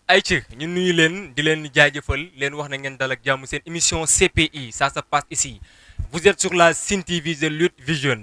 ayca ñu nuyu leen di leen jaajëfal leen wax na ngeen dal ak jàmm seen émission CPI ça se passe ici vous êtes sur la Sen TV The Lutte Vision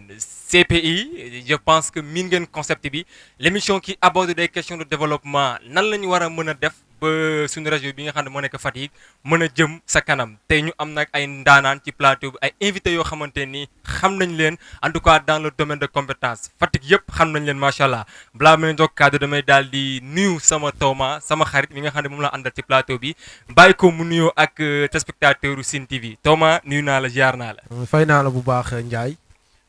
CPI je pense que miin ngeen concept bi l'émission qui aborde des questions de développement nan la ñu war a mën a def ba suñu région bi nga xam ne moo nekk Fatick mën a jëm sa kanam tey ñu am nag ay ndaanaan ci plateau bi ay invités yoo xamante ni xam nañ leen en tout cas dans le domaine de compétence Fatick yëpp xam nañ leen macha allah balaa ma leen jox kàddu damay daal di nuyu sama Thomas sama xarit mi nga xam ne moom la àndal ci plateau bi bàyyi ko mu nuyoo ak téléspectateur Sen TV Thomas nuyu naa la ziar naa la. fay naa la bu baax Ndiaye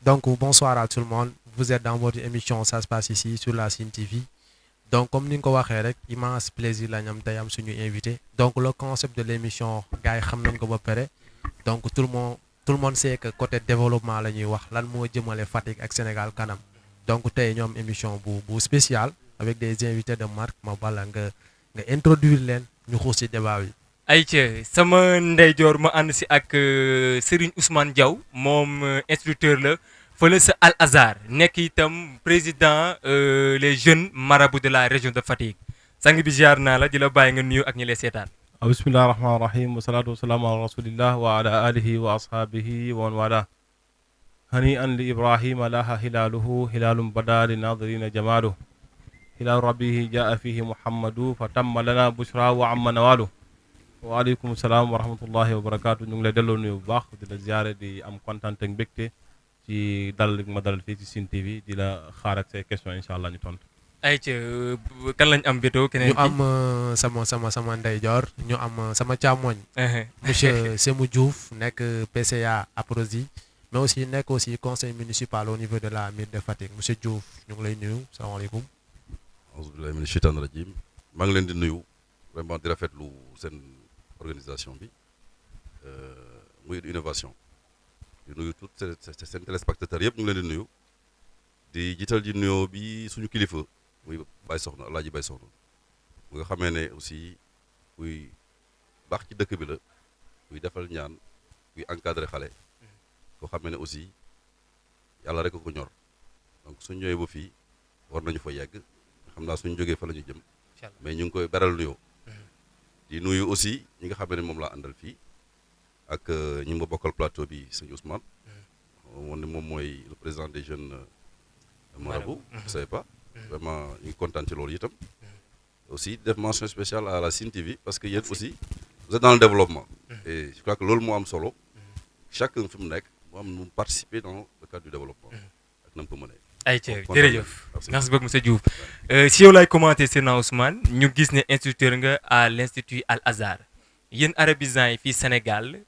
donc bonsoir à tout le monde vous êtes dans votre émission ça se passe ici sur la Sen TV. Donc comme ni nga ko waxee rek immense plaisir la ñu am tey am suñu invité donc le concept de l'émission gars yi xam nañ ko ba pare donc tout le monde sait que côté développement la ñuy wax lan moo jëmale Fatick ak Sénégal kanam donc tey ñoom émission bu spéciale avec des invités de marque ma bala nga introduire leen ñu xuus ci débat bi. ayca sama ndeyjoor ma ànd si ak Serigne Ousmane Diaw moom instructeur la. fële sa Al Azhar nekk itam président les jeunes marabouts de la région de Fatick sang bi ziar naa la di la bàyyi nga nuyu ak ñi lay seetaan. bismillahi rahmaani rahim wasalaatu wasalaamu ala rasulillah wa ala alihi wa ashaabihi wa man wala hani an li ibrahima laha hilaaluhu hilaalum bada li nadirina jamaalu hilaalu rabbihi jaa fihi muhammadu fa tamma lana bushra wa amma nawalu waaleykum salaam wa rahmatullahi wa barakatu ñu ngi lay delloo nuyu bu baax di la ziare di am kontaan ak mbégte ci dalal ma dalal fii ci Sen TV di la xaar ak say questions incha allah ñu tontu. ayca kan lañ am béto keneen ñu am sama ndeyjoor ñu am sama càmmoñ. monsieur Sémou Diouf nekk PCA APROSI mais aussi nekk aussi conseil municipal au niveau de la mairie de Fatick monsieur Diouf ñu ngi lay nuyu salaamaaleykum. auzu billaahi mina shaytaani rajiim maa ngi leen di nuyu vraiment di rafetlu seen organisation bi muy innovation. di nuyu tout seen téléspectateurs yëpp ñu ngi leen di nuyu di jiital ji nuyoo bi suñu kilifa muy Baye Soxna Alaaji Baye Soxna mu nga xamee ne aussi kuy baax ci dëkk bi la kuy defal ñaan kuy encadré xale koo xamee ne aussi yàlla rek ko ñor donc suñ ñëwee ba fii war nañu fa yegg xam naa suñ jógee fa la ñu jëm mais ñu ngi koy beral nuyoo di nuyu aussi ñi nga xamee ne moom laa àndal fii ak ñi ma bokkal plateau bi sëñ Ousmane moom mooy le président des jeunes marabouts vous savez pas vraiment ñu ngi kontaan ci loolu itam aussi def mention spéciale à la Sen TV parce que yéen aussi vous êtes dans le développement et je crois que loolu moo am solo chacun fi mu nekk mu am nu participer dans le cadre du développement ak na mu ko mënee ayca jërëjëf merci beaucoup monsieur Diouf si yow laay commenter Seydina Ousmane ñu gis ne instructeur nga à l'institut Al Azhar yéen arabisants yi fii Sénégal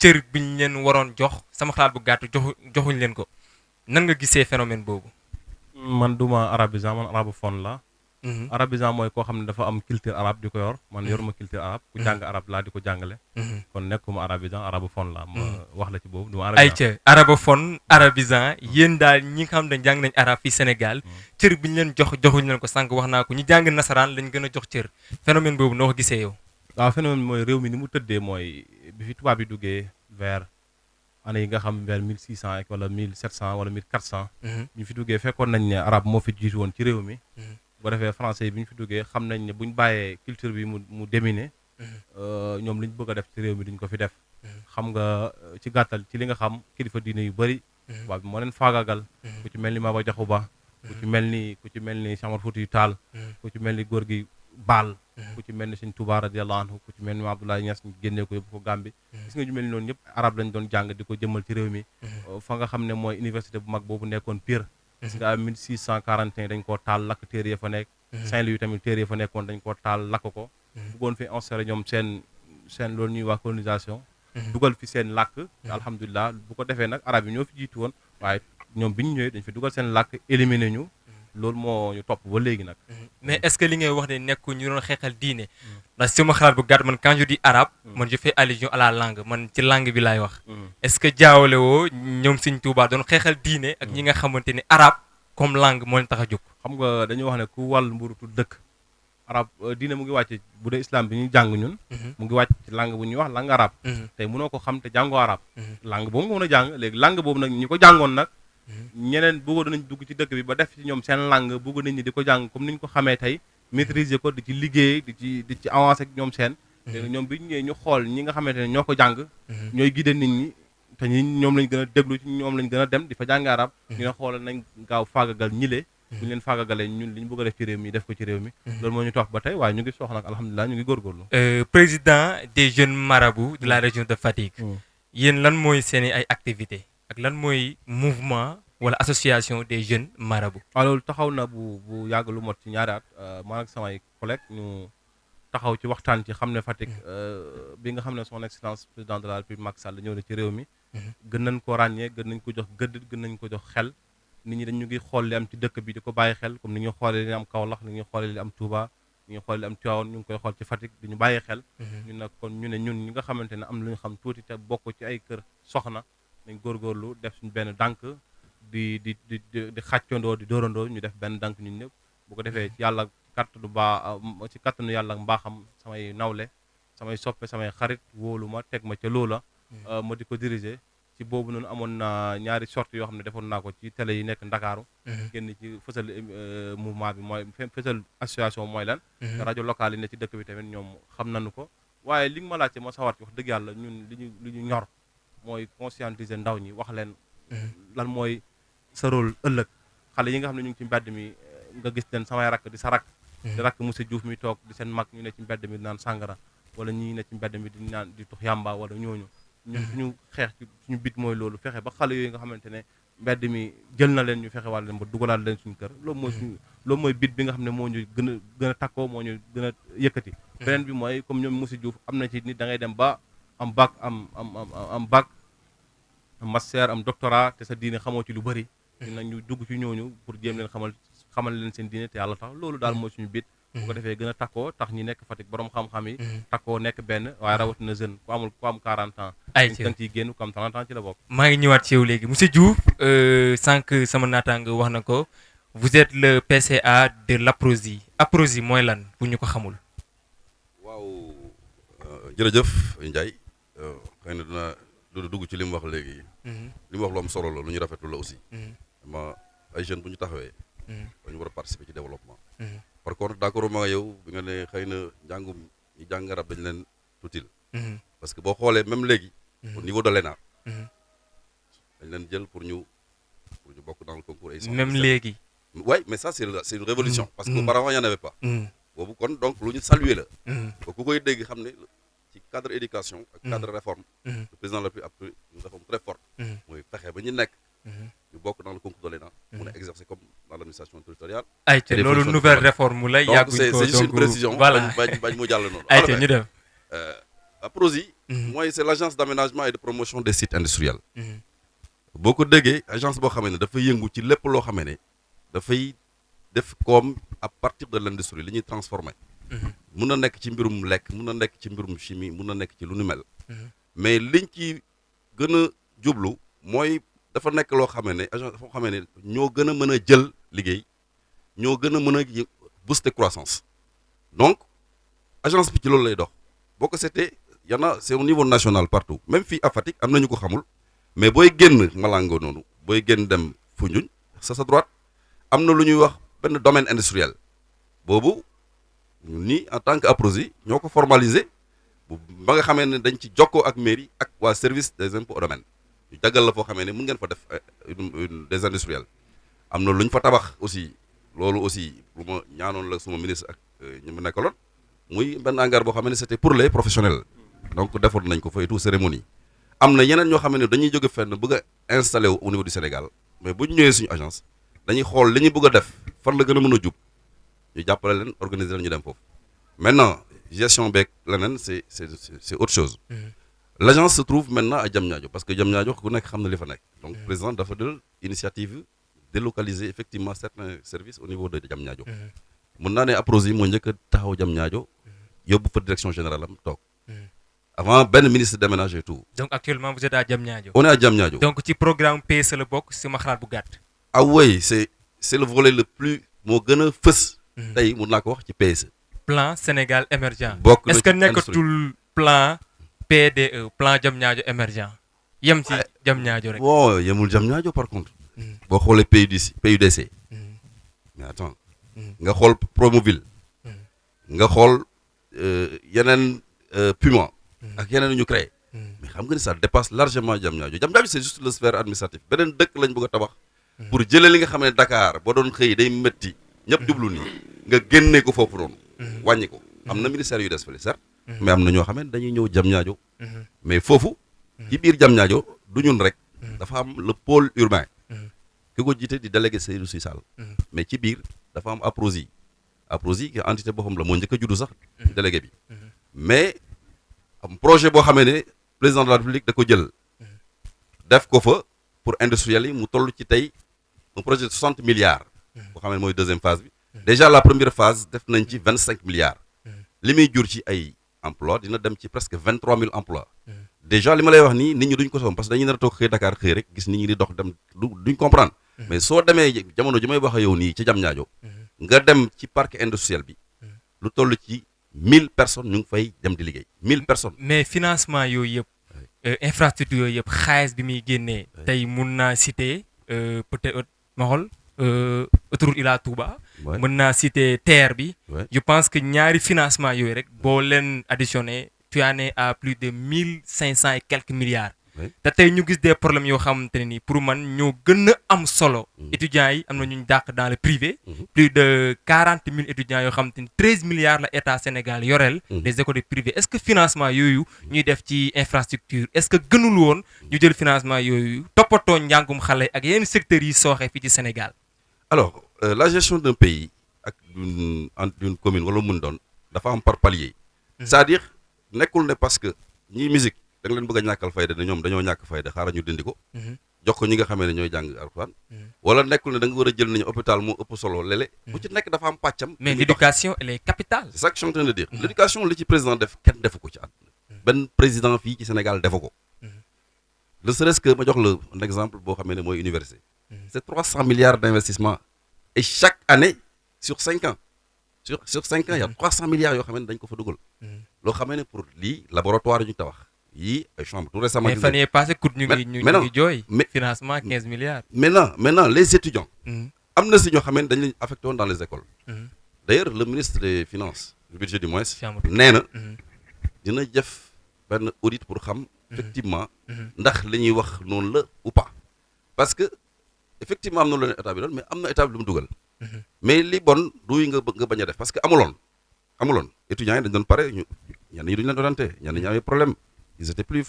cër bi ñu leen waroon jox sama xalaat bu gàtt joxuñ leen ko nan nga gisee phénomène boobu. man duma arabisan man arabophone la. arabisan mooy koo xam ne dafa am culture arabe di ko yor man yoruma culture arabe ku jàng arabe laa di ko jàngale. kon nekkuma arabisan arabophone la ma wax la ci boobu duma arabisan. ayca arabophone arabisan yéen daal ñi nga xam ne jàng nañ arabe fii Sénégal cër bi ñu leen joxuñ leen ko sànq wax naa ko ñi jàng nasaraan lañ gën a jox cër phénomène boobu noo ko gisee yow. waaw phénomène mooy réew mi ni mu tëddee mooy bi fi tubaab yi duggee vers année yi nga xam vers 1600 ak wala 1700 wala 1400. ñu fi duggee fekkoon nañ ne arabe moo fi jiitu woon ci réew mi. bu defee français yi bi ñu fi duggee xam nañ ne buñ bàyyee culture bi mu déminer. ñoom li ñu bëgg a def ci réew mi duñ ko fi def. xam nga ci gàttal ci li nga xam kilifa diine yu bëri. tubaab bi moo leen faagagal. ku ci mel ni Maba Jaxu Ba. ku ci mel ni Cheikh Oumar Foutiyou Tall. ku ci mel ni góor gi Baal. ku ci mel ni Sëñ Tuubaa radiyallaahu anhu ku ci mel ni Abdoulaye Niass ñu génnee ko yóbbu ko Gàmbi gis nga ñu mel ni noonu ñëpp arab lañ doon jàng di ko jëmal ci réew mi fa nga xam ne mooy université bu mag boobu nekkoon Pire gis nga 1641 dañ koo taal lakk téere ya fa nekk Saint-Louis tamit téere ya fa nekkoon dañ koo taal lakk ko bëggoon fi instauré ñoom seen loolu ñuy wax colonisation dugal fi seen làkk alhamdulilah bu ko defee nag arab yi ñoo fi jiitu woon waaye ñoom bi ñu ñëwee dañ fi dugal seen làkk éliminé ñu loolu moo ñu topp ba léegi nag. mais est-ce que li ngay wax ne nekku ñu doon xeexal diine ndax sama xalaat bu gàtt man quand je dis arabe man je fais allusion à la langue man ci langue bi laay wax. est-ce que jaawale woo ñoom Sëñ Tuubaa doon xeexal diine ak ñi nga xamante ni arabe comme langue moo leen tax a jóg. xam nga dañuy wax ne ku wàll mburutu dëkk arabe diine mu ngi wàcc bu dee islam bi ñuy jàng ñun. mu ngi wàcc ci langue bu ñuy wax langue arabe. tey mënoo ko xam te jàngoo arabe. langue boobu nga mën a jàng léegi langue boobu nag ñi ko jàngoon nag. ñeneen bëggoon nañ dugg ci dëkk bi ba def ci ñoom seen langue bëgg nit ñi di ko jàng comme ni ñu ko xamee tey maîtriser ko di ci liggéey di ci avancer ak ñoom seen léegi ñoom bi ñu ñëwee ñu xool ñi nga xamante ne ñoo ko jàng ñooy guider nit ñi te ñi ñoom lañ gën a déglu ci ñoom lañ gën a dem di fa jàng arab ñu ne xoolal nañ gaaw faagagal ñile bu ñu leen faagagalee ñun li ñu bëgg a def ci réew mi def ko ci réew mi loolu moo ñu toog ba tey waaye ñu ngi soox nag alhamdulilah ñu ngi góorgóorlu président des jeunes marabouts de la région de Fatick yéen lan mooy seeni ay activités ak lan mooy mouvement wala association des jeunes marabouts. loolu taxaw na bu yàgg lu mot ci ñaari at man ak samay collègues ñu taxaw ci waxtaan ci xam ne Fatick bi nga xam ne son excellence président de la République Macky Sall ñëw na ci réew mi gën nañ ko ràññee gën nañ ko jox gëdd gën nañ ko jox xel nit ñi dañu ngi xool li am ci dëkk bi di ko bàyyi xel comme ni ñuy xoolee li am Kaolack ni ñuy xoolee li am Touba ni ñuy xoolee li am Tivaouane ñu ngi koy xool ci Fatick di ñu bàyyi xel ñun nag kon ñu ne ñun ñi nga xamante ne am lu ñu xam tuuti te bokk ci ay kër soxna dañ góorgóorlu def suñu benn dànk di xàccandoo di dóorandoo ñu def benn dànk ñun ñëpp bu ko defee ci yàlla ci kattanu yàlla ak mbaaxam samay nawle samay soppe samay xarit wóolu ma teg ma ca loola ma di ko diriger ci boobu noonu amoon na ñaari sorties yoo xam ne defoon naa ko ci télé yi nekk Ndakaaru génn ci fësal mouvement bi mooy fësal association mooy lan rajo locale yi ne ci dëkk bi tamit ñoom xam nañu ko waaye li nga ma laajte ma sawar ci wax dëgg yàlla ñun li ñu ñor mooy conscientiser ndaw ñi wax leen lan mooy sa rôle ëllëg xale yi nga xam ne ñu ngi ci mbedd mi nga gis leen samay rakk di sa rakk di rakk monsieur Diouf mi toog di seen mag ñu ne ci mbedd mi di naan sàngara wala ñii ne ci mbedd mi di naan di tux yàmba wala ñooñu ñun suñu xeex ci suñu bit mooy loolu fexe ba xale yooyu nga xamante ne mbedd mi jël na leen ñu fexe wàll leen ba dugalaat leen suñu kër loolu mooy bit bi nga xam ne moo ñu gën a takkoo moo ñu gën a yëkkati beneen bi mooy comme ñoom monsieur Diouf am na ci nit da ngay dem ba am bac am bac am master am doctorat te sa diine xamoo ci lu bëri ñun nag ñu dugg ci ñooñu pour jéem leen xamal leen seen diine te yàlla tax loolu daal mooy suñu bit bu ko defee gën a takkoo tax ñi nekk Fatick borom xam-xam yi takkoo nekk benn waaye rawatina jeune ku am 40 ans ay dañ ciy génn ku am 30 ans ci la bokk maa ngi ñëwaat ci yow léegi monsieur Diouf sànq sama naataango wax na ko vous êtes le PCA de l'APROSI APROSI mooy lan bu ñu ko xamul waaw jërëjëf Ndiaye xëy na dina dugg ci li mu wax léegi li mu wax lu am solo la lu ñu rafetlu la aussi ma ay jeunes bu ñu taxawee dañu war a participer ci développement par contre d'accord ma yow bi nga ne xëy na njàngum ñi jàng arab dañu leen tuutil parce que boo xoolee même léegi au niveau de l'ENA dañ leen jël pour ñu bokk dans le concours et même léegi ouais mais ça c'est une révolution parce que auparavant il y en avait pas boobu kon donc lu ñu saluer la ba ku koy dégg xam ne ci cadre éducation ak cadre réforme le président de la République a pris une réforme très forte mooy fexe ba ñu nekk ñu bokk dans le concours de l'ENA mun a exercer comme dans l'administration territoriale ay te loolu nouvelle réforme la donc c'est juste une précision voilà bañ mu jàll noonu ay te ñu dem APROSI mooy c'est l'agence d'aménagement et de promotion des sites industriels boo ko déggee agence boo xamee ne dafay yëngu ci lépp loo xamee ne dafay def comme à partir de l'industrie li ñuy transformer mun na nekk ci mbirum lekk mun na nekk ci mbirum chimie mun na nekk ci lu nu mel mais liñ ci gën a jublu mooy dafa nekk loo xamee ne agence dafa xamee ne ñoo gën a mën a jël liggéey ñoo gën a mën a booster croissance donc agence bi ci loolu lay dox boo ko seetee c'est au niveau national partout même fii à Fatick am nañu ko xamul mais booy génn Malango noonu booy génn dem Foundiougne sa droite am na lu ñuy wax benn domaine industriel boobu ni en tant que APROSI ñoo ko formalisé ba nga xamee ne dañ ci jokkoo ak mairie ak waa service des impôts au domaine ñu jaggal la foo xamee ne mën ngeen fa def des industriels am na lu ñu fa tabax aussi loolu aussi lu ma ñaanoon la suma ministre ak ñu mu nekkaloon muy benn hangar boo xam ne c'était pour les professionnels donc defoon nañ ko fa et tout cérémonie am na yeneen ñoo xam ne dañuy jóge fenn bëgg a installé wu au niveau du Sénégal mais bu ñu ñëwee suñu agence dañuy xool li ñu bëgg a def fan la gën a mën a jub ñu jàppale leen organiser leen ñu dem foofu maintenant gestion beeg leneen c'est autre chose l'agence se trouve maintenant à Diamniadio parce que Diamniadio ku nekk xam na li fa nekk donc président dafa jël initiative délocaliser effectivement certains services au niveau de Diamniadio mun naa ne APROSI moo njëkk a taxaw Diamniadio yóbbu fa direction générale am toog avant benn ministre déménagé et tout. donc actuellement vous êtes à Diamniadio. on est à Diamniadio. donc ci programme PSE la bokk si ma xalaat bu gàtt. ah oui c'est le volet le plus moo gën a fës. tey mun naa ko wax ci PSE. plan Sénégal émergent. bokk na est-ce que nekkatul plan PDE plan Diamniadio émergent. yem ci Diamniadio rek. bon yemul Diamniadio par contre. boo xoolee PUDC. mais attends nga xool Promoville. nga xool yeneen Puma ak yeneen ñu créé mais xam nga ni ça dépasse largement Diamniadio c'est juste le sphère administratif beneen dëkk lañ bëgg a tabax pour jëlee li nga xam ne Dakar boo doon xëy day métti ñëpp jublu nii nga génne ko foofu noonu wàññi ko am na ministère yu des fële certes mais am na ñoo xam ne dañuy ñëw Diamniadio mais foofu ci biir Diamniadio du ñun rek dafa am le pôle urbain ki ko jiite di délégué Seydou Sy Sall mais ci biir dafa am APROSI ki entité boo xam la moo njëkk a juddu sax délégué bi mais am projet boo xamee ne président de la République da ko jël def ko fa pour industriels yi mu toll ci tey un projet de 60 milliards boo xam ne mooy deuxième phase bi déjà la première phase def nañ ci 25 milliards li muy jur ci ay emploi dina dem ci presque 23 000 emplois déjà li ma lay wax nii nit ñi duñ ko soom parce que dañuy nar a toog xëy Dakar xëy rek gis nit ñi di dox dem duñ comprendre mais soo demee jamono ji may wax ak yow nii ci Diamniadio nga dem ci parc industriel bi lu toll ci 1000 personnes ñu ngi fay dem di liggéey 1000 personnes. mais financement yooyu yëpp infrastructure yooyu yëpp xaalis bi muy génnee tey mun naa citer peut-être ma xool autoroute Ila Touba. mën naa citer TER bi. je pense que ñaari financement yooyu rek boo leen additionné tu en es à plus de 1500 et quelques milliards. te tey ñu gis des problèmes yoo xamante ne nii pour man ñoo gën a am solo. étudiants yi am na ñu dàq dans le privé. plus de 40 000 étudiants yoo xamante ni 13 milliards la état Sénégal yoreel. des écoles privées est-ce que financement yooyu ñuy def ci infrastructure est-ce que gënul woon ñu jël financement yooyu toppatoo njàngum xale ak yenn secteurs yi sooxe fii ci Sénégal. alors la gestion d'un pays ak d'une commune wala mun doon dafa am par palier. c'est-à-dire nekkul ne parce que ñiy musique da nga leen bëgg a ñàkkal fayda ne ñoom dañoo ñàkk fayda xaaral ñu dindi ko jox ko ñi nga xamee ne ñooy jàng alxuraan wala nekkul ne da nga war a jël nañu hôpital moo ëpp solo léeg-léeg bu ci nekk dafa am pàccam mais l'éducation elle est capitale. c'est ça que je suis en train de dire l'éducation li ci président def kenn defu ko ci àdduna benn président fii ci Sénégal defu ko ne serait-ce que ma jox la un exemple boo xamee ne mooy université c'est 300 milliards d'investissement et chaque année sur 5 ans sur 5 ans il y a 300 milliards yoo xamee ne dañ ko fa dugal loo xamee ne pour lii laboratoire yu ñu tabax yii ay chambre tout récemment. mais fan yii passé coûte ñu ngi jooy. financement 15 milliards. maintenant les étudiants. am na si ñoo xam ne dañ leen affecté woon dans les écoles. d'ailleurs le ministre des finances du budget du moins. nee na dina def benn audit pour xam. effectivement ndax li ñuy wax noonu la ou pas. parce que effectivement am na lu leen état bi doon mais am na état bi lu mu dugal. mais li bon duy nga bañ a def parce que amuloon étudiants yi dañ doon pare ñu ñenn ñi duñu leen orienté ñenn ñi amee problème. ils étaient plus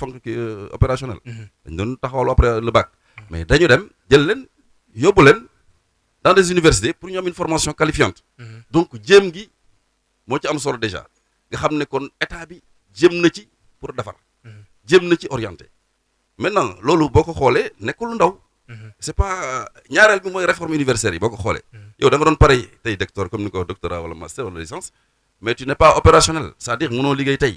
opérationnels. dañ doon taxawal après le bac. mais dañu dem jël leen yóbbu leen dans des universités pour ñu am une formation qualifiante. donc jéem gi moo ci am solo déjà nga xam ne kon état bi jéem na ci pour defar. jéem na ci orienté. maintenant loolu boo ko xoolee nekkul lu ndaw. c'est pas ñaareel bi mooy réforme universitaire yi boo ko xoolee. yow da nga doon pare tey docteur comme ni ko doctorat wala master wala licence mais tu n'es pas opérationnel c'est-à-dire mënoo liggéey tey.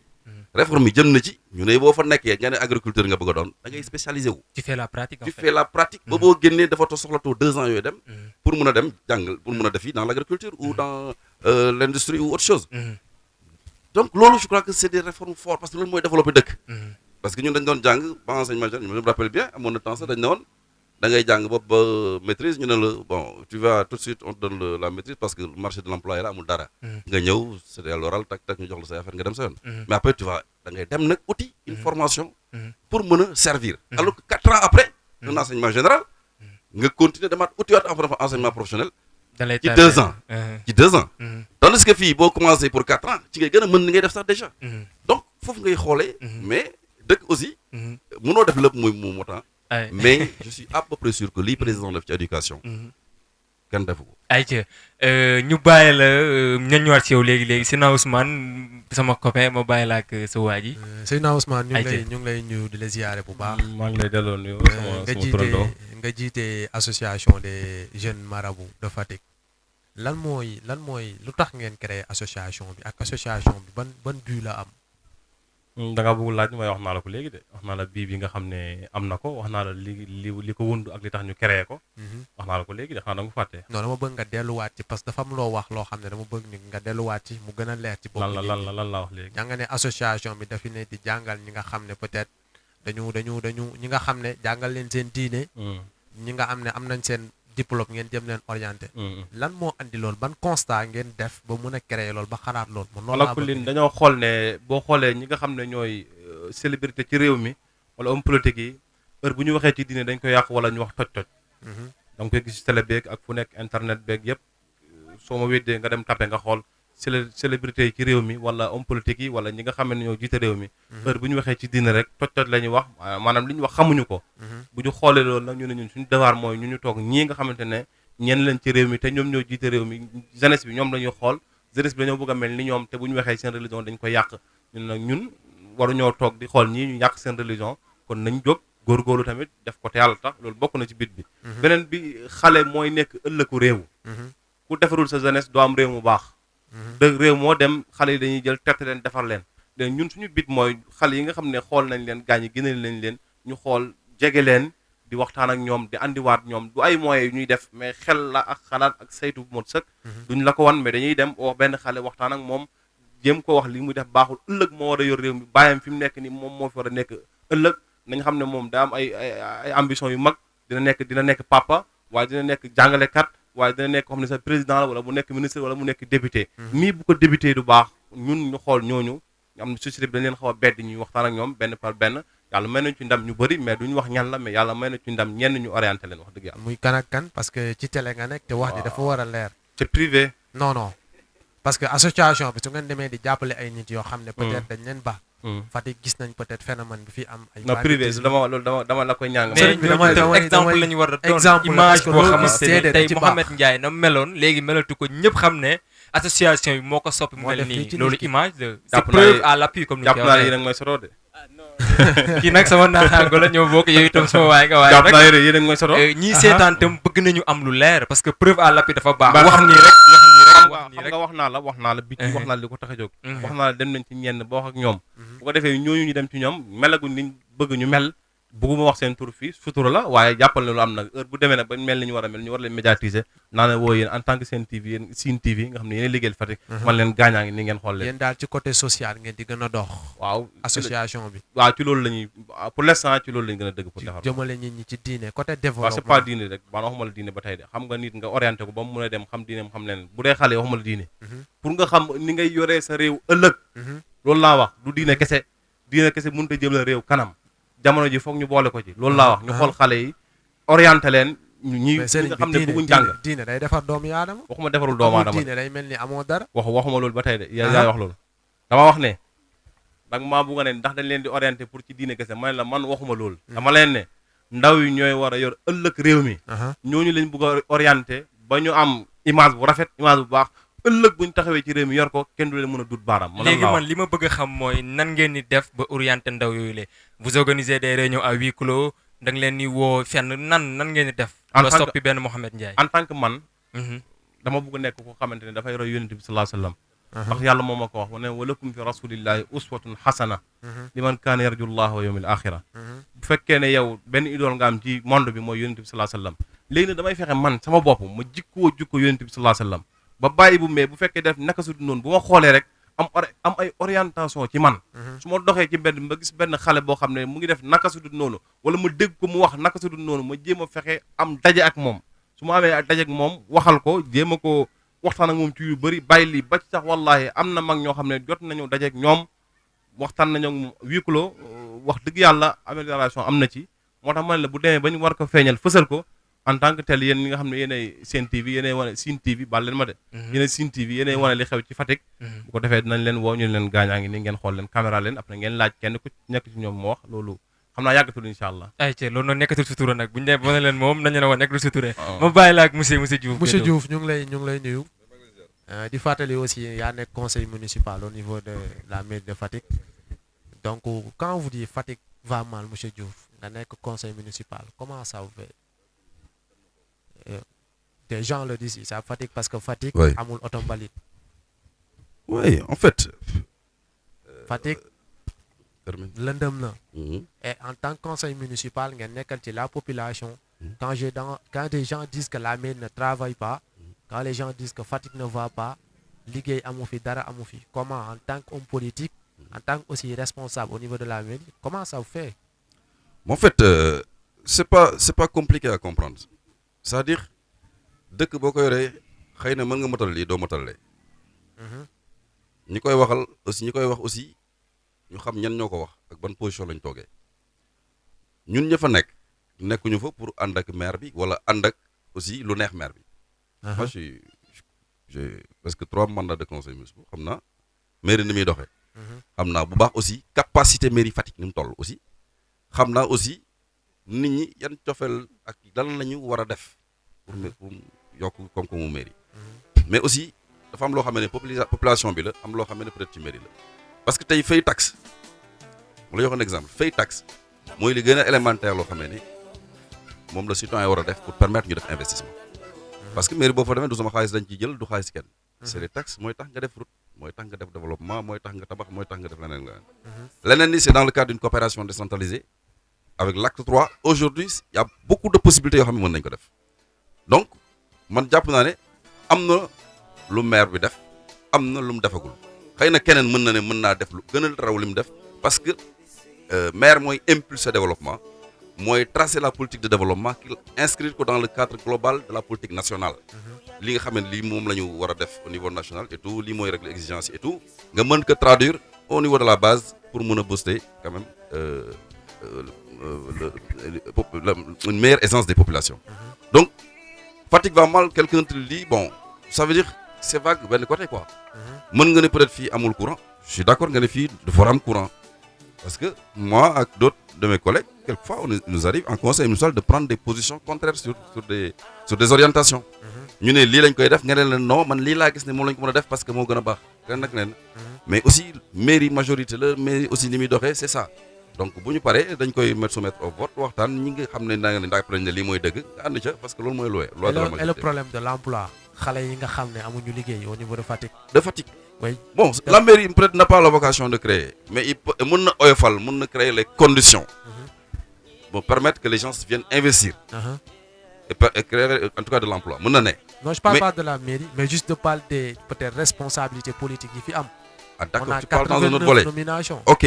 réforme yi jëm na ci ñu ne boo fa nekkee nga ne agriculteur nga bëgg a doon da ngay spécialisé wu. tu fais la pratique en fait. tu fais la pratique ba boo génnee dafa soxlatoo 2 ans yooyu dem. pour mun a dem jàngal pour mun a def yi dans l'agriculture ou dans l'industrie ou autre chose. donc loolu je crois que c'est des réformes fortes parce que loolu mooy développer dëkk. parce que ñun dañ doon jàng ba enseignement général je me rappelle bien amoon na temps sax dañ ne woon da ngay jàng ba maîtrise ñu ne la bon tu vas tout de suite on te donne la maîtrise parce que le marché de l'emploi yi la amul dara. nga ñëw c'est à l'oral tak ñu jox la say affaire nga dem sa yoon. mais après tu vas da ngay dem nag outil une formation. pour mën a servir. alors que 4 ans après. un enseignement général. nga continuer demaat utiwaat enseignement professionnel. ci 2 ans. ci 2 ans. tandis que fii boo commencé pour 4 ans ci ngay gën a mën ni ngay def sax déjà. donc foofu ngay xoolee. mais dëkk aussi. mënoo def lépp muy moo temps. mais je suis à peu près sûr que lii président def ci éducation. kenn defu ko. ayca ñu bàyyi la ñu ñëwaat ci yow léegi Seydina Ousmane sama copain ma bàyyi la ak sa waa ji. Seydina Ousmane ñu ngi lay nuyu di la ziyaare bu baax. maa ngi lay delloo nuyu sama turandoo nga jiite association des jeunes marabouts de Fatick. lan mooy lu tax ngeen créer association bi ak association bi ban but la am. da nga bëgg laaj mooy wax naa la ko léegi de wax naa la bii bi nga xam ne am na ko wax naa la li ko wund ak li tax ñu créé ko. wax naa la ko léegi de xanaa da nga fàtte. non dama bëgg nga delluwaat ci parce que dafa am loo wax loo xam ne dama bëgg nga delluwaat ci mu gën a leer ci bopp. lan la wax léegi. yaa nga ne association bi dafi ne di jàngal ñi nga xam ne peut-être dañu ñi nga xam ne jàngal leen seen diine. ñi nga am ne am nañ seen diplôme ngeen jëm leen orienté. lan moo andi loolu ban constat ngeen def ba mun a créer loolu ba xalaat loolu. man loolu laa bëgg dañoo xool ne boo xoolee ñi nga xam ne ñooy célébrité ci réew mi wala homme politique yi heure bu ñu waxee ci diine dañ koy yàq wala ñu wax toj-toj. da nga koy gis ci télé beeg ak fu nekk internet beeg yëpp soo ma weddee nga dem tapé nga xool célébrité yi ci réew mi wala homme politique yi wala ñi nga xam ne ñoo jiite réew mi. heure bu ñu waxee ci diine rek toj-toj la ñuy wax maanaam li ñu wax xamuñu ko. bu ñu xoolee loolu nag ñu ne ñun suñu devoir mooy ñu toog ñii nga xamante ne ñenn leen ci réew mi te ñoom ñoo jiite réew mi jeunesse bi ñoom la ñuy xool jeunesse bi dañoo bëgg a mel ni ñoom te bu ñu waxee seen religion dañ koy yàq ñun nag ñun waruñoo toog di xool ñii ñu yàq seen religion kon nañ jóg góorgóorlu tamit def ko te yàlla tax loolu bokk na ci bit bi. beneen bi xale mooy nekk ëllëgu réew. ku defarul sa jeunesse doo am réew mu baax. dëgg réew moo dem xale yi dañuy jël tett leen defar leen léegi ñun suñu bit mooy xale yi nga xam ne xool nañ leen gaañ yi génne nañ leen ñu xool jege leen di waxtaan ak ñoom di andiwaat ñoom du ay moyens yu ñuy def mais xel la ak xalaat ak saytu bu mot sëkk. duñ la ko wan mais dañuy dem wax benn xale waxtaan ak moom jéem ko wax li muy def baaxul ëllëg moo war a yor réew mi bàyyam fi mu nekk ni moom moo fi war a nekk ëllëg nañ xam ne moom daa am ay ambition yu mag dina nekk papa waaye dina nekk jàngalekat waaye dina nekk xam ne sa président la wala mu nekk ministre wala mu nekk député. mii bu ko député du baax ñun ñu xool ñooñu am na société bi dañ leen xaw a bedd ñuy waxtaan ak ñoom benn par benn yàlla may nañ ci ndam ñu bëri mais duñu wax ñan la mais yàlla may na ci ndam ñenn ñu orienté leen wax dëgg yàlla. muy kan ak kan parce que ci télé nga nekk te wax ji dafa war a leer. c'est privé. non parce que association bi su ngeen demee di jàppale ay nit yoo xam ne peut-être dañ leen baax. Fatick gis nañ peut-être phénomène bi fi am. ay non privé dama la koy ñaan. mais exemple la ñu war a doon image boo xamante ne tey Mouhamed Ndiaye na meloon léegi melatu ko ñëpp xam ne association bi moo ko soppi mu mel nii loolu image de c'est preuve à l'appui comme ni jàpp naa yéen a ngi may sotoo de. kii nag sama naataango la ñëw bokk yow itam sama waay nga waaye jàpp naa yéen a ngi may sotoo ñii seetaan itam bëgg nañu am lu leer parce que preuve à l'appui dafa baax wax nii rek xam nga wax naa la biti wax naa la li ko tax a jóg wax naa la dem nañ ci ñenn ba wax ak ñoom bu ko defee ñooñu ñu dem ci ñoom melaguñ liñ bëgg ñu mel bëgguma wax seen tur fii sutura la waaye jàppal ne lu am nag heure bu demee nag ba mel ni ñu war a mel ñu war leen médiatiser naa ne woo yéen en tant que Sen TV yéen Sine TV nga xam ne yéen liggéeyal Fatick man leen gaañaa ngi ni ngeen xool leen yéen daal ci côté social ngeen di gën a dox waaw association bi waaw ci loolu la ñuy pour l'instant ci loolu la ñu gën a dëgg pour defar jëmale nit ñi ci diine côté développement waaw c'est pas diine rek baan waxuma la diine ba tey de xam nga nit nga orienté ko ba mu mën a dem xam diine xam leen bu dee xale waxuma la diine pour nga xam ni ngay yoree sa réew ëllëg loolu laa wax du diine kese mënut a jëm la réew kanam jamono ji foog ñu boole ko ci loolu laa wax ñu xool xale yi orienté leen ñi nga xam ne bëgguñ jàng diine day defar doomu aadama waxuma defarul doomu aadama diine day mel ni amoo dara waxuma loolu ba tey de yaay wax loolu dama wax ne danga maa bugga ne ndax dañ leen di orienté pour ci diine kese man la man waxuma loolu dama leen ne ndaw yi ñooy war a yor ëllëg réew mi ñooñu lañ bëgg a orienté ba ñu am image bu rafet image bu baax ëllëg buñ taxawee ci réew mi yor ko kenn du leen mën a dut baaraam léegi man li ma bëgg a xam mooy nan ngeen di def ba orienté ndaw yooyu le vous organisez des réunions à huis clos da nga leen di woo fenn nan ngeen di def ba soppi benn Mouhamed Ndiaye en tant que man dama bëgg nekk ko xamante ne dafay roy yonent bi sallallahu alayhi wasallam ndax yàlla moo ma ko wax wa ne walakum fi rasulillahi uswatun hasana liman kaana yarju llaha wa yawmil axira bu fekkee ne yow benn idole nga am ci monde bi mooy yonent bi sallallahu alayhi wasallam léegi nag damay fexe man sama bopp ma jikko yonent bi sallallahu alayhi wasallam ba bàyyi bu mais bu fekkee def naka su dul noonu bu ma xoolee rek am ay orientation ci man su ma doxee ci benn ma gis benn xale boo xam ne mu ngi def naka su dul noonu wala ma dégg ko mu wax naka su dul noonu ma jéem a fexe am daje ak moom su ma amee daje ak moom waxal ko jéem a ko waxtaan ak moom ci yu bëri bàyyi lii ba ci sax wallahi am na mag ñoo xam ne jot nañu daje ak ñoom waxtaan nañu ak moom huis clos wax dëgg yàlla amélioration am na ci moo tax ma ne la bu demee ba ñu war ko feeñal fësal ko en tant que tel yéen ñi nga xam ne yéenay Sen TV yéenay wane Sine TV baal leen ma de yéenay Sine TV yéenay wane li xew ci Fatick bu ko defee dinañ leen woo ñu leen gaañaa ngi ni ngeen xool leen caméra leen après ngeen laaj kenn ku nekk ci ñoom moo wax loolu xam naa yàggatul incha allah ay ci loolu noonu nekkatul sutura nag buñu ne ba ne leen moom nañu la woon nekkatul sutura ma bàyyi la ak monsieur Diouf monsieur Diouf ñu ngi lay nuyu di fàttali aussi yaa nekk conseil municipal au niveau de la mairie de Fatick donc quand vous dites Fatick va mal monsieur Diouf nga nekk conseil municipal comment ça vous fait des gens le disent ça Fatick parce que Fatick amul oto mbalit oui en fait Fatick lëndëm na et en tant que conseil municipal ngeen nekkal ci la population quand des gens disent que la mairie ne travaille pas quand les gens disent que Fatick ne va pas liggéey amu fi dara amu fi comment en tant qu'homme politique en tant que aussi responsable au niveau de la mairie comment ça vous fait en fait c'est pas compliqué à comprendre c'est-à-dire dëkk boo ko yoree xëy na mën nga matal lii doo matal lee ñi koy waxal aussi ñi koy wax aussi ñu xam ñan ñoo ko wax ak ban position lañ toogee ñun ña fa nekkuñu fa pour ànd ak maire bi wala ànd ak aussi lu neex maire bi. moi j'ai presque 3 mandats de conseil municipal xam naa mairie ni muy doxee. xam naa bu baax aussi capacité mairie Fatick ni mu toll aussi xam naa aussi nit ñi yan cofeel ak lan la ñu war a def pour yokk koom-koomu mairie. mais aussi dafa am loo xam ne population bi la am loo xam ne peut-être ci mairie la parce que tey fay taxe mu la jox un exemple fay taxe mooy li gën a élémentaire loo xam ne moom la citoyen war a def pour permettre ñu def investissement. parce que mairie boo fa demee du sama xaalis dañ ciy jël du xaalis kenn. c'est les taxes mooy tax nga def route mooy tax nga def développement mooy tax nga tabax mooy tax nga def leneen leneen. leneen ni c'est dans le cadre d'une coopération décentralisée avec l'acte 3 aujourd'hui il y a beaucoup de possibilités yoo xam ne mën nañu ko def donc man jàpp naa ne am na lu maire bi def am na lu mu defagul xëy na keneen mën na ne mën naa def lu gën a raw li mu def parce que maire mooy impulser développement mooy tracer la politique de développement qui inscrire ko dans le cadre global de la politique nationale. li nga xam ne lii moom la ñu war a def au niveau national et tout lii mooy régler exigence et tout nga mën ko traduire au niveau de la base pour mën a booster quand même une meilleure essence des populations. donc Fatick va mal quelqu'un te dit bon ça veut dire c'est vague benn côté quoi. mën nga ne peut-être fii amul courant je suis d'accord nga ne fii dafa war am courant parce que moi ak d'autres de mes collègues quelquefois on nous arrive en conseil municipal de prendre des positions contraires sur des orientations. ñu ne lii lañ koy def nga ne leen non man lii laa gis ne moom lañ ko mën a def parce que moo gën a baax ren nag leen mais aussi mairie majorité la mais aussi ni muy doxee c'est ça donc bu ñu paree dañ koy soumettre au vote waxtaan ñi nga xam ne naa nga ne ndax nañ ne lii mooy dëgg nga ànd ca parce que loolu mooy loi de la majorité. Et le problème de l'emploi xale yi nga xam ne amuñu liggéey au niveau de Fatick. de Fatick. oui bon la mairie peut-être n'a pas la vocation de créer mais il peut mën na oyofal mën na créer les conditions. pour permettre que les gens viennent investir. et créer en tout cas de l'emploi mën na ne. non je parle pas de la mairie mais juste de parler des peut-être responsabilités politiques yi fi am. ah d'accord tu parles dans un autre volet. nominations. ok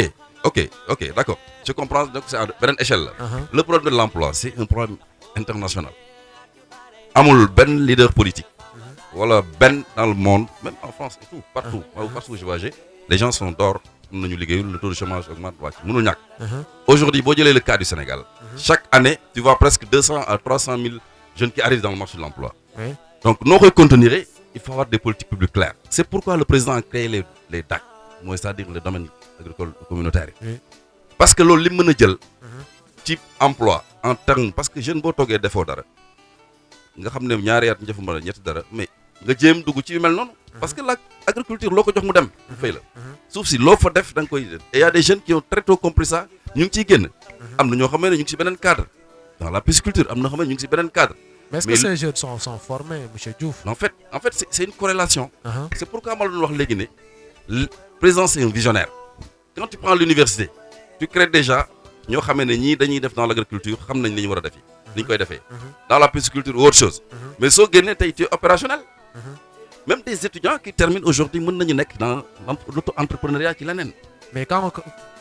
d'accord je comprends donc c'est à beneen échelle la. le problème de l'emploi c'est un problème international. amul benn leader politique. wala benn dans le monde même en France et tout partout partout où je voyage les gens sont dehors mën nañu liggéeyul le taux de chômage augmente wàcc mënul ñàkk. aujourd'hui boo jëlee le cas du Sénégal. chaque année tu vois presque 200 à 300 000 jeunes qui arrivent dans le marché de l'emploi. donc noo koy contenir il faut avoir des politiques publiques claires. c'est pourquoi le président a créé les DAC mooy c'est-à-dire le domaine agricole communautaire yi. parce que loolu li mën a jël. ci emploi en terme parce que jeune boo toogee defoo dara nga xam ne ñaari at njëfu ma ñetti dara mais nga jéem dugg ci yu mel noonu. parce que la agriculture loo ko jox mu dem. fay la suuf si loo fa def da nga koy et y a des jeunes qui ont très tôt compris ça ñu ngi ciy génn. am na ñoo xam ne ñu ngi ci beneen cadre dans la pisciculture am na xam ne ñu ngi ci beneen cadre. mais est-ce que ces jeunes sont formés monsieur Diouf. en fait c'est une corrélation. c'est pourquoi ma la doon wax léegi ne le président c'est un visionnaire. quand tu prends l'université tu crées déjà ñoo xamee ne ñii dañuy def dans l'agriculture xam nañ li ñu war a defi li ñu koy defee. dans la pisciculture ou autre chose. mais soo génnee tey tu es opérationnel. même des étudiants qui terminent aujourd'hui mën nañu nekk dans l'auto-entrepreneuriat ci leneen. mais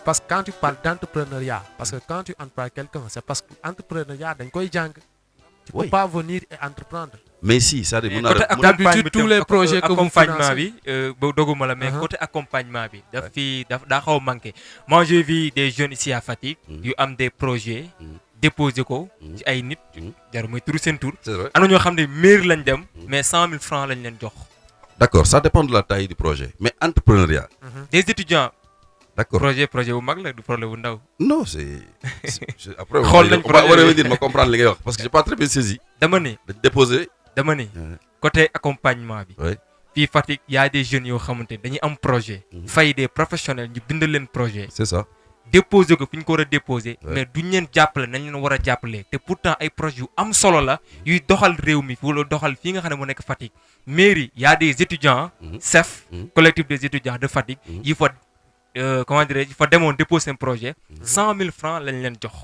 parce que quand tu parles d'entrepreneuriat parce que quand tu emploies quelqu'un c'est parce que entrepreneuriat dañ koy jàng. tu peux pas venir et entreprendre. mais si c'est-à-dire mën naa d'habitude tous les projets que vous accompagnement bi ba doguma la mais côté accompagnement bi daa xaw a manqué. moi j'ai vu des jeunes ici à Fatick. yu am des projets. déposer ko ci ay nit. jar mooy turu seen tur. c'est vrai am na ñoo xam ne mairie lañ dem. mais 100 000 francs lañ leen jox. d'accord ça dépend de la taille du projet mais entrepreneuriat. des étudiants. d'accord projet bu mag la du projet bu ndaw. non c'est après. xool nañ projet on va revenir ma comprendre li ngay wax parce que j'ai pas très bien saisi. dama ne dañ déposer. dama ne côté accompagnement bi. oui fii Fatick y a des jeunes yoo xamante ne dañuy am projet. fay des professionnels ñu bindal leen projet. c'est ça. déposer ko fi ñu ko war a déposer. mais duñ leen jàppale nañ leen war a jàppale te pourtant ay projets yu am solo la yuy doxal réew mi wala doxal fii nga xam ne mu nekk Fatick mairie y a des étudiants. CEF collectif des étudiants de Fatick. yi fa comment dirais-je yi fa demoon déposer seen projet. 100 000 francs lañ leen jox.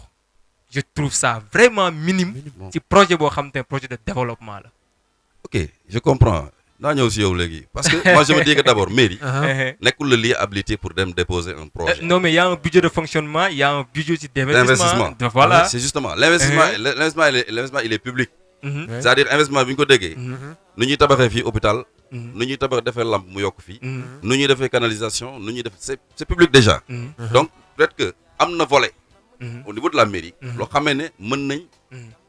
je trouve ça vraiment minime. ci projet boo xam te ne projet de développement la. ok je comprends naa ñëw si yow léegi parce que moi je me dis que d'abord mairie. nekkul la lieu habilité pour dem déposer un projet. non mais il y a un budget de fonctionnement il y a un budget d'investissement. voilà c'est justement l'investissement il est public. c'est-à-dire investissement bi ñu ko déggee. nu ñuy tabaxee fii hôpital. nu ñuy defee lampe mu yokk fii. nu ñuy defee canalisation nu ñuy def c'est public déjà. donc peut-être que am na volet. au niveau de la mairie. loo xamee ne mën nañ.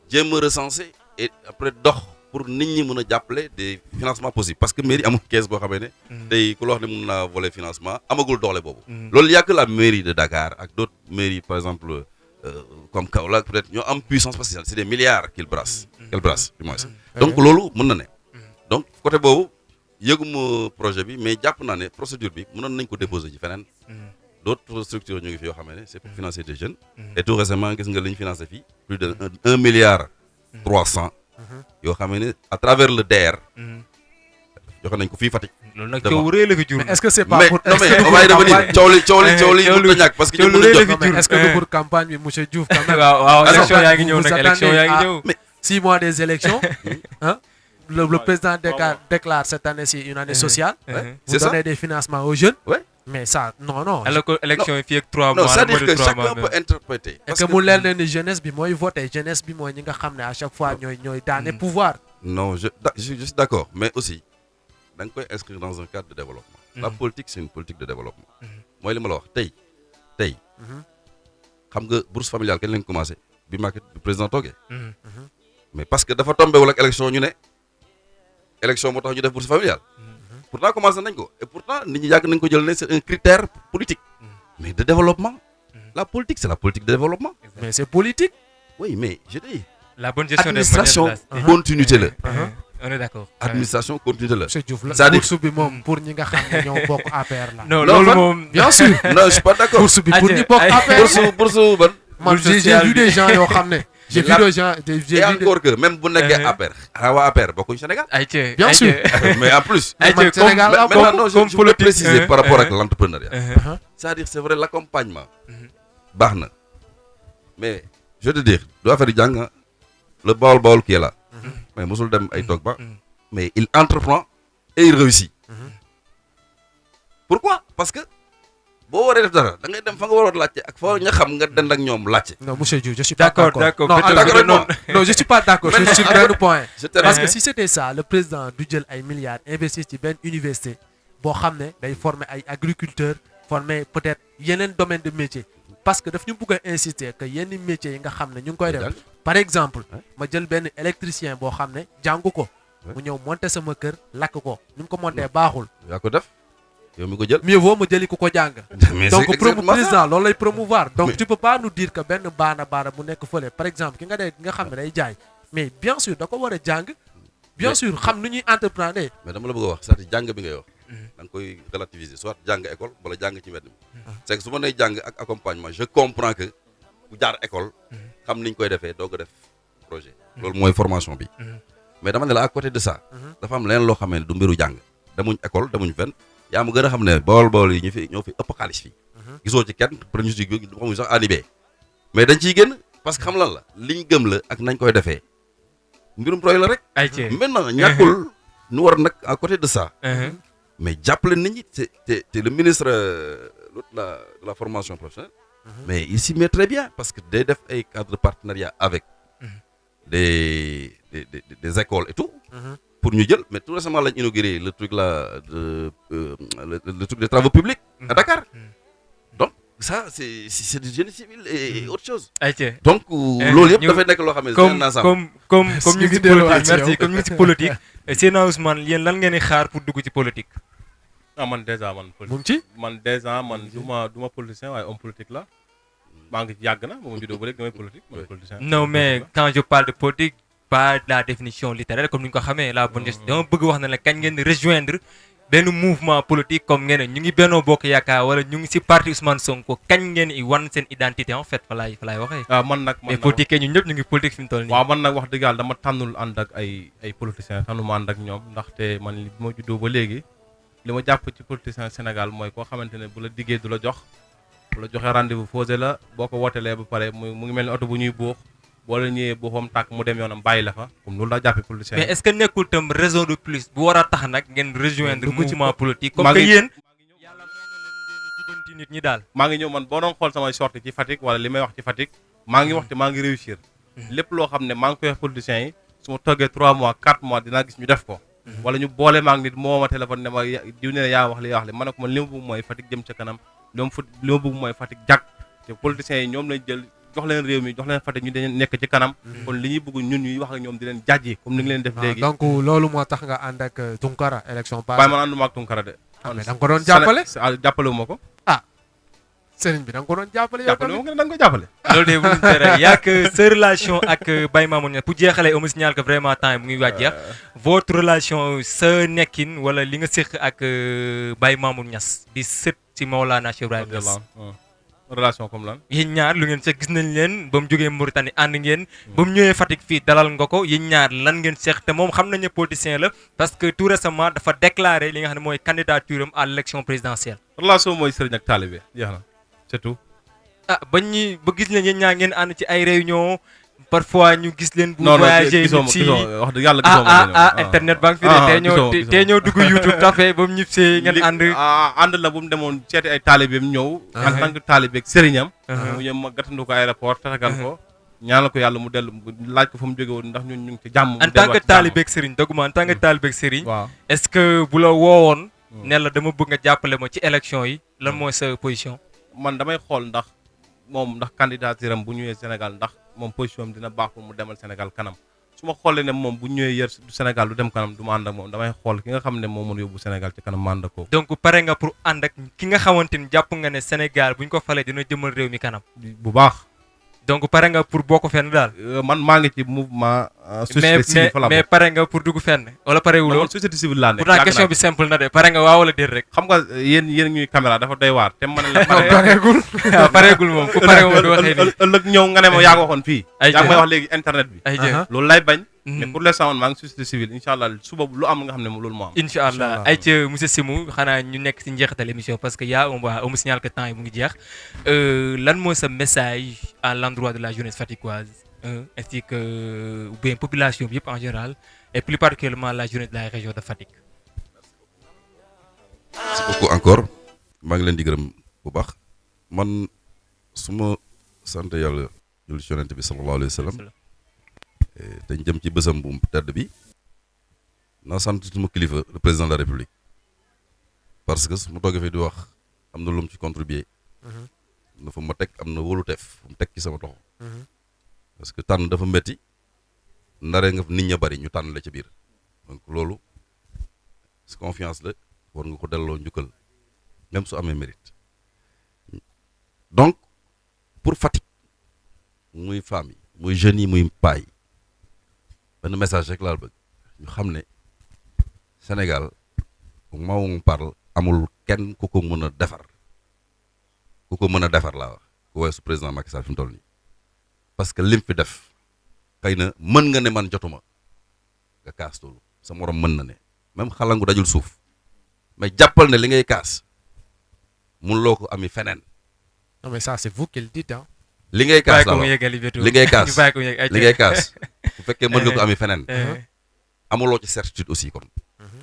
jéem a recenser et après dox pour nit ñi mën a jàppale des financements possibles parce que mairie amul kees boo xamee ne. tey ku la wax ne mën naa volet financement amagul doole boobu. loolu y a que la mairie de Dakar ak d'autres mairies par exemple comme Kaolack peut-être ñoo am puissance parce que c'est des milliards qu'ils brassent. Du moins. donc loolu mën na ne. donc côté boobu yëguma projet bi mais jàpp naa ne procédure bi mënoon nañ ko déposer ci feneen. d'autres structures ñu ngi fi yoo xam ne c'est pour financer des jeunes. et tout récemment gis nga li ñu financé fii plus de 1 milliard 300. yoo xam ne à travers le DER. joxe nañ ko fii Fatick. loolu nag coow rëy la fi jur. mais est-ce que c'est pas pour non mais on va y revenir coow li mënut a ñàkk parce que ñoom mënuñ jot. mais est-ce que du pour campagne bi monsieur Diouf quand même. waaw élection yaa ngi ñëw nag élection yaa ngi ñëw. 6 mois des élections. Le président déclare cette année-ci une année sociale. Vous donnez des financements aux jeunes. mais ça non. alors que élection yi fii ak 3 mois. non c'est-à-dire que chacun peut interpréter. parce que mu leer na ni jeunesse bi mooy voter jeunesse bi mooy ñi nga xam ne à chaque fois ñooy daane pouvoir. non je suis d'accord mais aussi da nga koy inscrire dans un cadre de développement. la politique c'est une politique de développement. mooy li ma la wax tey xam nga bourse familiale kañ lañ commencé bi Macky président toogee. mais parce que dafa tombé wul ak élection ñu ne élection moo tax ñu def bourse familiale. pourtant commencé nañ ko et pourtant nit ñi yàgg nañ ko jël ne c'est un critère politique. mais de développement. la politique c'est la politique de développement. mais c'est politique. oui mais je dis. la bonne gestion des administration continuité la. on est d'accord. administration continuité la. monsieur Diouf la c'est-à-dire bourse bi moom pour ñi nga xam ne ñoo bokk APR la. non loolu moom. bien sûr. non je suis pas d'accord. bourse bi pour ñi bokk APR. bourse ban. man j'ai vu des gens yoo xam ne. j'ai vu des gens et encore que même bu nekkee APR. xanaa waa APR bokkuñ Sénégal. bien sûr. mais en plus. Sénégal maintenant non je voulais préciser par rapport ak l'entrepreneuriat. c'est-à-dire c'est vrai l'accompagnement. baax na mais je veux te dire du affaire jàng le Baol qui est là. mais mosul dem ay toog ba. mais il entreprend et il réussit. pourquoi parce que boo waree def dara da ngay dem fa nga waroon laajte ak foo nga xam nga dend ak ñoom laajte. non monsieur Diouf je suis pas d'accord. d'accord non je suis pas d'accord sur benn point. parce que que si c'était ça le président du jël ay milliards investir ci benn université boo xam ne day former ay agriculteurs former peut-être yeneen domaine de métier. parce que daf ñu bëgg a insister que yenn métiers yi nga xam ne ñu ngi koy def par exemple ma jël benn électricien boo xam ne jàngu ko mu ñëw monter sama kër lakk ko ni mu ko monter baaxul. yaa ko def yow mi ko jël. mieux vaut ma jëli ku ko jàng. mais donc c'est exactement président loolu lay promouvoir. donc Mais- tu peux pas nous dire que benn baana bu nekk fële par exemple ki nga xam ne day jaay mais bien sûr da ko war a jàng. bien Mais- sûr xam nu ñuy entreprendre. mais dama la bëgg a wax c'est-à-dire jàng bi ngay wax. da nga koy relativiser soit jàng école wala jàng ci mbedd mi. c'est que su ma nee jàng ak accompagnement je comprends que ku jaar école. xam ni ñu koy defee doog a def projet. loolu mooy formation bi. mais dama ne la à côté de ça. dafa am leneen loo xam ne du mbiru jàng. demuñ école demuñ fenn yaa ma gën a xam ne bool yi ñoo fi ëpp xaalis fii. gisoo ci kenn premier si xamuñ sax ANIB. mais dañ ciy génn parce que xam lan la liñ gëm la ak nañ koy defee mbirum projet la rek. maintenant ñàkkul ñu war nag à côté de ça. mais jàppale nit ñi te le ministre de la formation professionnelle. mais il s'y met très bien parce que day def ay cadre de partenariat avec des écoles et tout. pour ñu jël mais tout récemment lañ inauguré le truc là le truc des travaux publics à Dakar. donc ça c'est du génie civil et autre chose. donc loolu yëpp dafay nekk loo xam ne c'est un ensemble. comme ñu ngi ci politique merci comme ñu ngi ci politique. Seydina Ousmane yéen lan ngeen di xaar pour dugg ci politique. ah man déjà man. mu ngi ci man déjà man du ma politicien waaye homme politique la maa ngi yàgg na ba ma juddoo ba léegi damay politique man politicien. non mais quand je parle de politique pas de la définition littéraire comme ni ñu ko xamee la bonne gestion dama bëgg wax ne la kañ ngeen di rejoindre benn mouvement politique comme ngeen ne ñu ngi Benno Bokk Yaakaar wala ñu ngi ci parti Ousmane Sonko kañ ngeen i wan seen identité en fait fa laay waxee. waaw man nag mais politique ñun ñëpp ñu ngi politique fi mu toll nii. waaw man nag wax dëgg yàlla dama tànnul ànd ak ay politiciens tànnuma ànd ak ñoom ndaxte man li ma juddoo ba léegi li ma jàpp ci politicien Sénégal mooy koo xamante ne bu la diggee du la jox bu la joxee rendez-vous fausé la boo ko wootelee ba pare mu ngi mel ni oto bu ñuy buux boo la ñëwee buuxam tàkk mu dem yoonam bàyyi la fa comme loolu laa jàppee politicien. mais est-ce que nekkul tam raison de plus bu war a tax nag ngeen rejoindre mouvement politique. comme que yéen yàlla may na leen ngeen di jubanti nit ñi daal. maa ngi ñëw man boo doon xool samay sortie ci Fatick wala li may wax ci Fatick maa ngi wax te maa ngi réussir lépp loo xam ne maa ngi koy wax politiciens yi su ma toggee 3 mois 4 mois dinaa gis ñu def ko wala ñu boole maag nit moo ma téléphone ne ma diw ne yaa wax li ma ne ko man li ma bëgg mooy Fatick jëm ca kanam li ma bëgg mooy Fatick jag te politiciens yi ñoom lañ jël jox leen réew mi jox leen Fatick ñu dañu nekk ci kanam kon li ñuy bëgg ñun ñuy wax ak ñoom di leen jàjji comme ni nga leen def léegi donc loolu moo tax nga ànd ak Tunkara élection passée. waaye man ànduma ak Tunkara de mais da nga ko doon jàppale. jàppale wu ma ko sëriñ bi da nga ko doon jàppale. yow jàppale wu tamit ma ko da nga ko jàppale loolu de bu ñu tere yaa que sa relation ak Baye Mamour Niass pour jeexalee au signal que vraiment temps yi mu ngi waaj jeex votre relation sa nekkin wala li nga séq ak Baye Mamour Niass di sët ci Maolana Cheikh Ibrahima Niass relation comme lan yéen ñaar lu ngeen seq gis nañ leen ba mu jógee Mauritanie ànd ngeen ba mu ñëwee Fatick fii dalal nga ko yéen ñaar lan ngeen seq te moom xam nañ ne politicien la parce que tout récemment dafa déclaré li nga xam ne mooy candidature am à l'élection présidentielle. relation mooy sëriñ ak taalibe jeex na c'est tout ba gis leen yéen ñaar ngeen ànd ci ay réunion parfois ñu gis leen. bu non voyagé gisoo si wax dëgg yàlla gisoo ma internet baa ngi fi de tey ñëw dugg YouTube tafe ba mu ñibbisee ngeen ànd. ànd la bu mu demoon seeti ay taalibeem ñëw. en tant que taalibe ak sëriñam. mu ñëw ma gàttandu ko aéroport tatagal ko. ñaanal ko yàlla mu dellu laaj ko fa mu jóge woon ndax ñun ñu ngi ci jàmm. en tant que taalibe ak sëriñ doguma en tant que taalibe ak sëriñ. waaw est-ce que bu la woowoon. ne la dama bëgg nga jàppale ma ci élection yi lan mooy sa position. man damay xool ndax moom ndax candidature am bu ñëwee Sénégal ndax moom position am dina baax pour mu demal Sénégal kanam su ma xoolee ne moom bu ñëwee yër du Sénégal du dem kanam du ma ànd ak moom damay xool ki nga xam ne moom mën yóbbu Sénégal ci kanam ma ànd ak ko. donc pare nga pour ànd ak ki nga xamante ni jàpp nga ne Sénégal bu ñu ko falee dina jëmal réew mi kanam. bu baax. donc pare nga pour bokk fenn daal. man maa ngi ci mouvement. société civile fa la mais pare nga pour dugg fenn. wala pare wuloo société civile laa nekk. pourtant question bi simple na de pare nga waaw wala déet rek. xam nga yéen ñuy caméra dafa doy waar te man la. pareegul waaw pareegul moom ku pare moom du waxee nii. ëllëg ñëw nga ne ma yaa ko waxoon fii. ay yaa ngi may wax léegi internet bi. ay jë loolu lay bañ. mais pour l'instant man maa ngi société civile incha allah suba lu am nga xam ne loolu moo am. incha allah ay ca monsieur Sémou xanaa ñu nekk si njeexital émission parce que yaa on me signale que temps yi mu ngi jeex lan mooy sa message à l'endroit de la jeunesse fatickoise ainsi que ou bien population bi yëpp en général et plus particulièrement la jeunesse de la région de Fatick. merci beaucoup encore maa ngi leen di gërëm bu baax man su ma sant yàlla julli ci yonent bi sallallahu alayhi wa sallam dañ jëm ci bésam bu tedd bi naa sant suma kilifa le président de la république parce que su ma toogee fii di wax am na lu mu ci contribuer na fa ma teg am na wóoluteef fu mu teg ci sama loxo parce que tànn dafa metti ndare nga nit ña bari ñu tànn la ci biir donc loolu su confiance la war nga ko delloo njukkal même su amee mérite donc pour Fatick muy femmes yi muy jeunes yi muy paa yi benn message rek laal bëgg ñu xam ne Sénégal au moment où on parle amul kenn ku ko mën a defar laa wax ku woy su président Macky Sall fi mu toll nii parce que lim fi def xëy na mën nga ne man jotuma nga kaas loolu sa morom mën na ne même xalangu dajul suuf mais jàppal ne li ngay kaas mun loo ko ami feneen. non mais ça c'est vous qui le dites hein. li ngay kaas la li ngay kaas bu fekkee mën nga ko ami feneen. amuloo ci certitude aussi kon.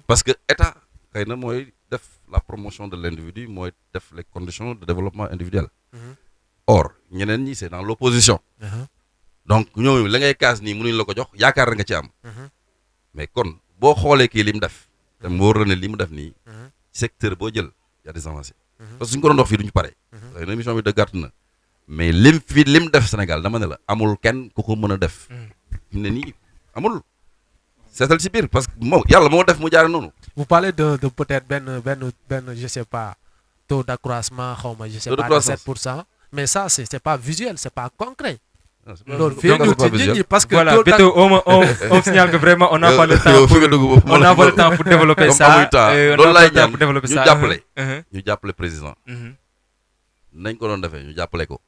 parce que état xëy na mooy def la promotion de l'individu mooy def les conditions de développement individuel. or ñeneen ñi c'est dans l'opposition. donc ñooñu la ngay kaas nii mënuñ la ko jox yaakaar nga ci am. mais kon boo xoolee kii li mu def. te mu wóor la ne li mu def nii. secteur boo jël y a des avancées. parce que suñ ko doon wax fii duñu pare. xëy na émission bi de gàtt na. mais lim def Sénégal dama ne la amul kenn ku ko mën a def. fi ne nii amul. seetal ci biir parce que moom yàlla moo def mu jaare noonu. vous parlez de peut-être benn je sais pas taux d'accroissement xaw ma je sais pas de 7%. mais ça c'est pas visuel c'est pas concret. loolu fii ñu ci nit ñi parce que voilà Beto on signale que vraiment on n'a pas le temps pour développer ça. loolu laay ñaan ñu jàppale président. nañ ko doon defee ñu jàppale ko.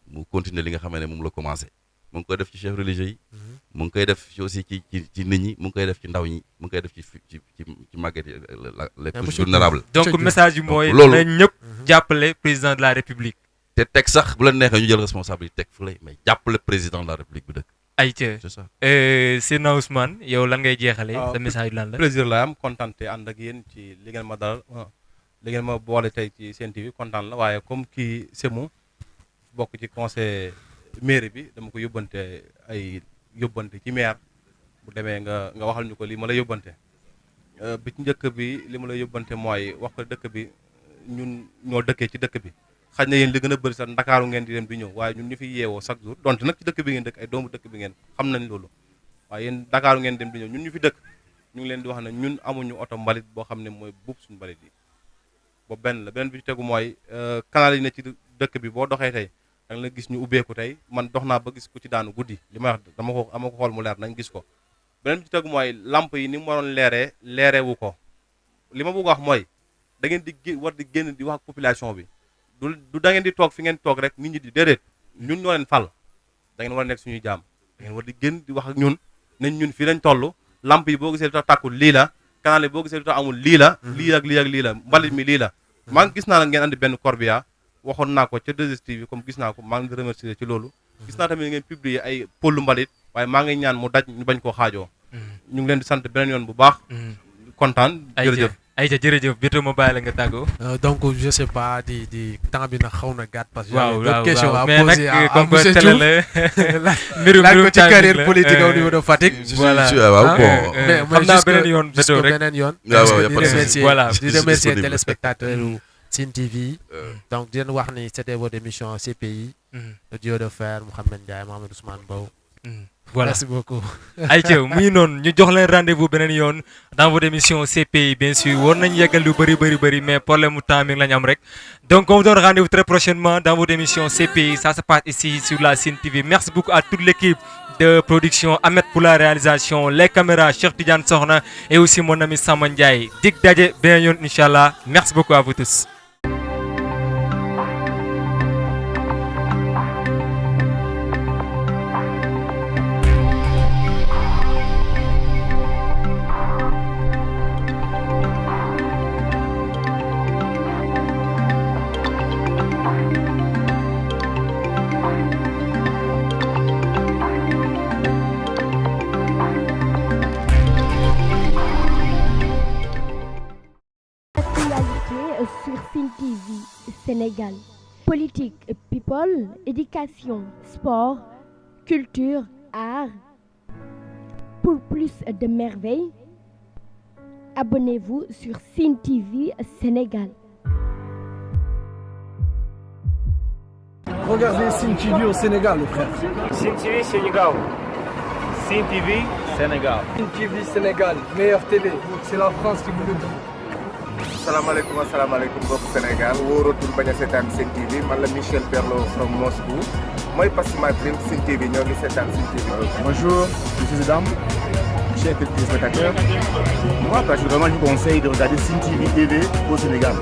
mu continuer li nga xam ne moom la commencé. mu ngi koy def ci chefs religieux yi. mu ngi koy def ci aussi ci nit ñi mu ngi koy def ci ndaw ñi mu ngi koy def ci màgget yi les plus vulnérables. donc message bi mooy na ñëpp jàppale président de la république. te teg sax bu la neexee ñu jël responsabilité teg fu lay mais jàppale président de la république bi dëkk. ayca c'est ça. Seydina Ousmane yow lan ngay jeexalee. sa message lan la. plaisir la am kontaan te ànd ak yéen ci li ngeen ma dalal li ngeen ma boole tey ci Sen TV kontaan la waaye comme kii Sémou bokk ci conseil mairie bi dama ko yóbbante ci maire bu demee nga waxal ñu ko lii ma la yóbbante bi ci njëkk bi li ma la yóbbante mooy wax ko dëkk bi ñun ñoo dëkkee ci dëkk bi xaj na yéen li gën a bëri sax Ndakaaru ngeen di dem di ñëw waaye ñun ñu fi yeewoo chaque jour donte nag ci dëkk bi ngeen dëkk ay doomu dëkk bi ngeen xam nañ loolu waaye yéen Ndakaaru ngeen dem di ñëw ñun ñu fi dëkk ñu ngi leen di wax ne ñun amuñu oto mbalit boo xam ne mooy buub suñu mbalit yi boobu benn la beneen bi ci tegu mooy canal yi ne ci dëkk bi boo doxee tey da nga la gis ñu ubbeeku tey man dox naa ba gis ku ci daanu guddi li may wax ama ko xool mu leer nañ gis ko beneen bi ci tegu mooy lamp yi ni mu waroon leeree wu ko li ma bëgg wax mooy da ngeen di war di génn di wax ak population bi du da ngeen di toog fi ngeen toog rek nit ñi di déedéet ñun ñoo leen fal da ngeen war a nekk suñuy jaam da ngeen war di génn di wax ak ñun nañ ñun fii lañ toll lamp yi boo gisee lu tax tàkkul lii la canal yi boo gisee lu tax amul lii la lii ak lii ak lii la mbalit mi lii la maa ngi gis naa nag ngeen andi benn corbillard waxoon naa ko ca 2STV comme gis naa ko maa ngi di remercier ci loolu gis naa tamit ngeen publier ay pôlu mbalit waaye maa ngi ñaan mu daj ñu bañ koo xaajoo ñu ngi leen di sant beneen yoon bu baax kontaan jërëjëf Aïcha jërëjëf bientôt ma bàyyi la nga tàggoo. Donc je sais pas di temps bi nag xaw na gàtt parce que waaw d'autres questions à mais poser nag à comme monsieur que Diouf télé la laaj ko ci carrière politique au niveau de Fatick. voilà waaw bon. xam naa beneen yoon jusque beneen yoon. waaw waaw di remercier voilà di remercier téléspectateurs u Sine TV. Donc di leen wax ni c'était votre émission CPI. le duo de fer Mouhamed Ndiaye Mohamed Ousmane Mbow. Voilà. Merci beaucoup. Aïcha muy noonu ñu jox leen rendez-vous beneen yoon dans votre émission CPI bien sûr war nañ yeggal lu bëri mais problème mu temps mi la ñu am rek donc on vous donne rendez-vous très prochainement dans votre émission CPI ça se passe ici sur la Sine TV. Merci beaucoup à toute l'équipe de production, Ahmed pour la réalisation, les caméras Cheikh Tidiane Sokhna et aussi mon ami Samba Ndiaye dig daje beneen yoon inchallah. Merci beaucoup à vous tous. Sur Sine TV Sénégal. Politique, people, éducation, sport, culture, art. Pour plus de merveilles, abonnez-vous sur Sine TV Sénégal. Regardez Sine TV au Sénégal, le frère. Sine TV Sénégal. Sine TV Sénégal. Sine TV Sénégal, meilleure télé. C'est la France qui vous le dit. asalaamaaleykum mbokk Sénégal wóoratul bañ a seetaan Sine TV man la Michel Perlo from Moscou mooy parce que ma dream Sine TV ñoo ngi seetaan Sine TV. Bonjour, monsieur Zedam, chers téléspectateurs. Moi, personnellement, je vous conseille de regarder Sine TV au Sénégal.